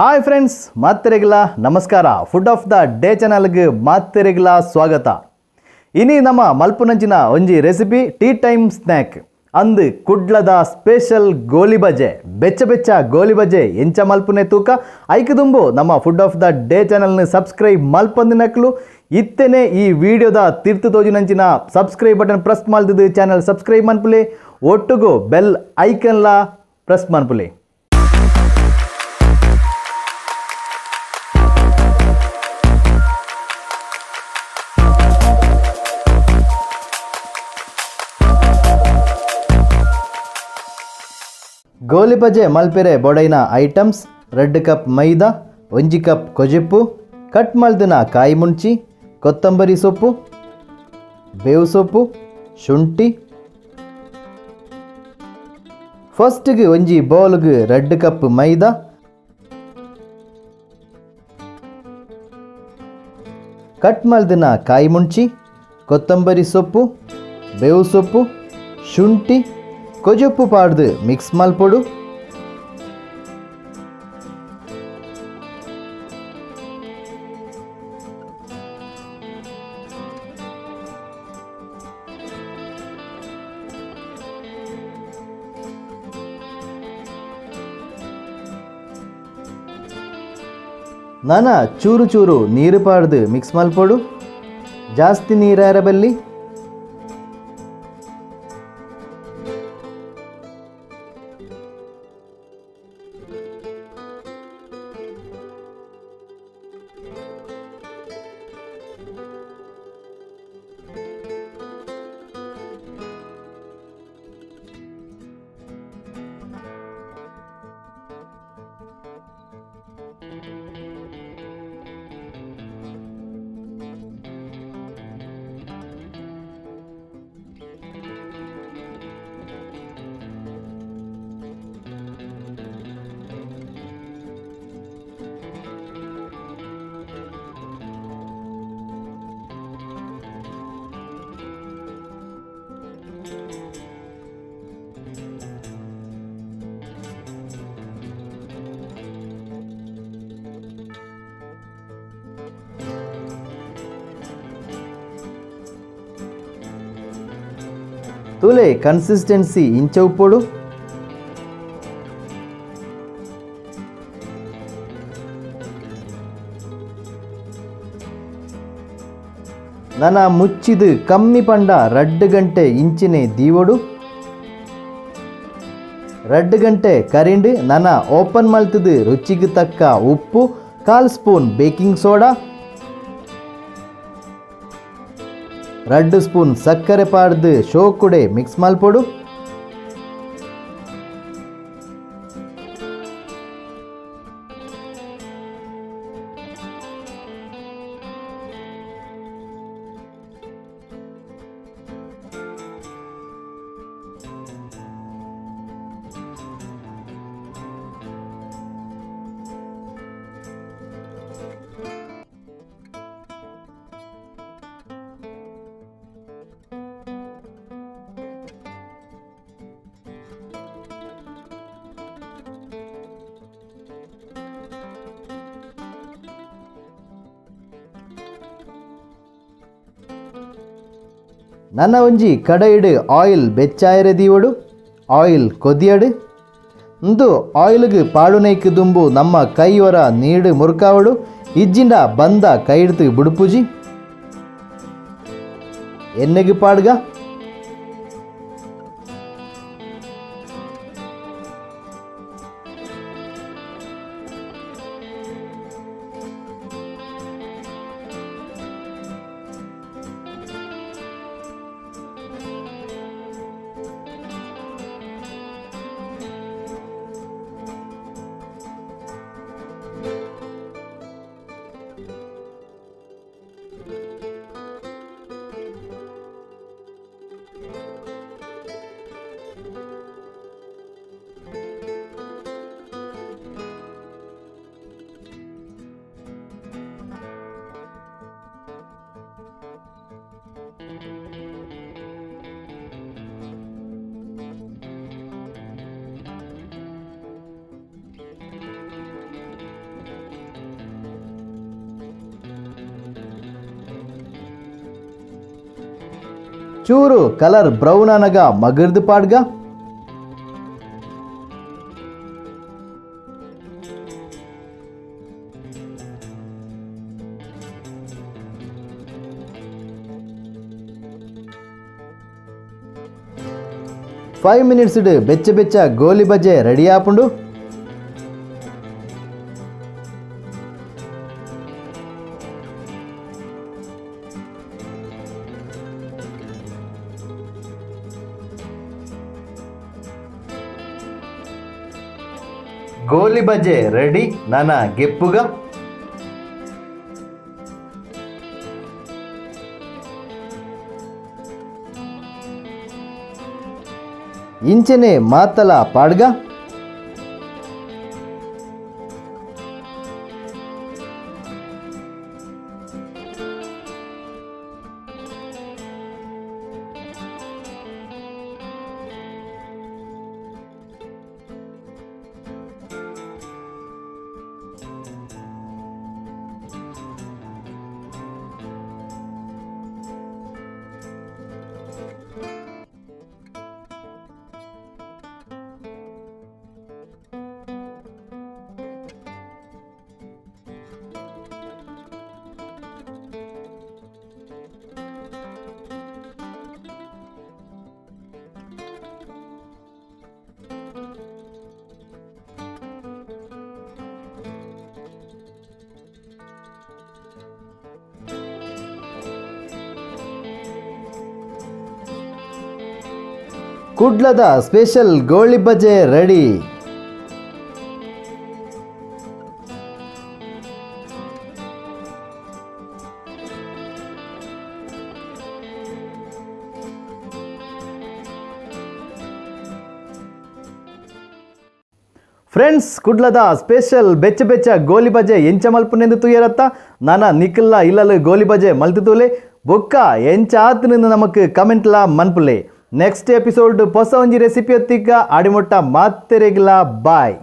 Hi friends, ಮಾತ್ರೆಗಳ ನಮಸ್ಕಾರ. Food of the day ಚಾನಲ್ಗೆ ಮಾತ್ರೆಗಳ ಸ್ವಾಗತ. ಇನಿ ನಮ್ಮ ಮಲ್ಪುನಂಚಿನ ಒಂಜಿ ರೆಸಿಪಿ ಟೀ ಟೈಮ್ ಸ್ನ್ಯಾಕ್ ಅಂದು ಕುಡ್ಲದ ಸ್ಪೆಷಲ್ ಗೋಲಿ ಬಜೆ. ಬೆಚ್ಚ ಗೋಲಿ ಬಜೆ ಎಂಚ ಮಲ್ಪುನೆ ತೂಕ ಐಕದುಂಬು ನಮ್ಮ ಫುಡ್ ಆಫ್ ದ ಡೇ ಚಾನಲ್ನ ಸಬ್ಸ್ಕ್ರೈಬ್ ಮಲ್ಪಂದಿನಕ್ಲು ಇತ್ತೇನೆ ಈ ವಿಡಿಯೋದ ತಿರ್ತು ತೋಜಿನಂಚಿನ ಸಬ್ಸ್ಕ್ರೈಬ್ ಬಟನ್ ಪ್ರೆಸ್ ಮಾಡ್ದಿದ್ದು ಚಾನಲ್ ಸಬ್ಸ್ಕ್ರೈಬ್ ಮನ್ಪುಲೆ, ಒಟ್ಟುಗು ಬೆಲ್ ಐಕನ್ಲ ಪ್ರೆಸ್ ಮನ್ಪುಲೆ. ಗೋಲಿ ಬಜೆ ಮಲ್ಪೆರೆ ಬೊಡೈನ ಐಟಮ್ಸ್: ರೆಡ್ ಕಪ್ ಮೈದಾ, 1 ಕಪ್ ಕೊಜೆಪ್ಪು, ಕಟ್ ಮಲ್ದಿನ ಕಾಯಿ ಮುಂಚಿ, ಕೊತ್ತಂಬರಿ ಸೊಪ್ಪು, ಬೇವು ಸೊಪ್ಪು, ಶುಂಠಿ. ಫಸ್ಟ್ಗೆ ಒಂಜಿ ಬೌಲ್ಗೆ ರೆಡ್ ಕಪ್ ಮೈದಾ, ಕಟ್ ಮಲ್ದಿನ ಕಾಯಿ ಮುಂಚಿ, ಕೊತ್ತಂಬರಿ ಸೊಪ್ಪು, ಬೇವು ಸೊಪ್ಪು, ಶುಂಠಿ, ಕೊಜೆಪ್ಪು ಪಾಡ್ದು ಮಿಕ್ಸ್ ಮಲ್ಪೊಡು. ನಾನಾ ಚೂರು ಚೂರು ನೀರು ಪಾಡ್ದು ಮಿಕ್ಸ್ ಮಲ್ಪೊಡು. ಜಾಸ್ತಿ ನೀರಾರಬಲ್ಲಿ. ತುಲೆ ಕನ್ಸಿಸ್ಟೆನ್ಸಿ ಇಂಚ ಉಪ್ಪೊಡು. ನನ ಮುಚ್ಚಿದು ಕಮ್ಮಿ ಪಂಡ 2 ಗಂಟೆ ಇಂಚಿನೆ ದೀವೊಡು. 2 ಗಂಟೆ ಕರಿಂಡು ನನ ಓಪನ್ ಮಲ್ತದು ರುಚಿಗೆ ತಕ್ಕ ಉಪ್ಪು, 1/4 ಸ್ಪೂನ್ ಬೇಕಿಂಗ್ ಸೋಡಾ, 2 ಸ್ಪೂನ್ ಸಕ್ಕರೆ ಪಾಡ್ದು ಶೋಕುಡೆ ಮಿಕ್ಸ್ ಮಲ್ಪೊಡು. ನನ್ನ ಒಂಜಿ ಕಡೈಡ್ ಆಯಿಲ್ ಬೆಚ್ಚಾಯರೆ ದೀವೊಡು. ಆಯಿಲ್ ಕೊದಿಯಡು. ಇಂದು ಆಯಿಲ್ಗೆ ಪಾಡುನೈಕ್ ದುಂಬು ನಮ್ಮ ಕೈವರ ನೀಡು ಮುರುಕಾವಡು. ಇಜ್ಜಿಂಡ ಬಂದ ಕೈಡ್ತು ಬುಡುಪುಜಿ ಎಣ್ಣೆಗೆ ಪಾಡ್ಗ. ಚೂರು ಕಲರ್ ಬ್ರೌನ್ అనಗ ಮಗರ್ದು ಪಾಡ್ಗ. ಫೈವ್ ಮಿನಿಟ್ಸ್ ಬೆಚ್ಚ ಬೆಚ್ಚ ಗೋಲಿ ಬಜೆ ರೆಡಿ ಆಪುಂಡು. ಗೋಲಿ ಬಜೆ ರೆಡಿ ನನ್ನ ಗೆಪ್ಪುಗ. ಇಂಚನೆ ಮಾತಲ ಪಾಡ್ಗ. ಕುಡ್ಲದ special goli baje ready. Friends, ಕುಡ್ಲದ ಸ್ಪೆಷಲ್ ಬೆಚ್ಚ ಬೆಚ್ಚ ಗೋಲಿ ಬಜೆ ಎಂಚ ಮಲ್ಪುನೆಂದು ತುಯರತ್ತ ನಾನ ನಿಖಿಲ್ಲ ಇಲ್ಲಲು ಗೋಲಿ ಬಜೆ ಮಲ್ತಿತೂಲೆ ಬೊಕ್ಕ ಎಂಚ ಆತನಿಂದ ನಮಕ್ ಕಮೆಂಟ್ಲ ಮನ್ಪುಲೆ. ನೆಕ್ಸ್ಟ್ ಎಪಿಸೋಡ್ ಹೊಸ ಒಂಜಿ ರೆಸಿಪಿ ಹೊತ್ತಿಗ ಆಡಿಮೊಟ್ಟ ಮಾತೆರೆಗ್ಲ ಬಾಯ್.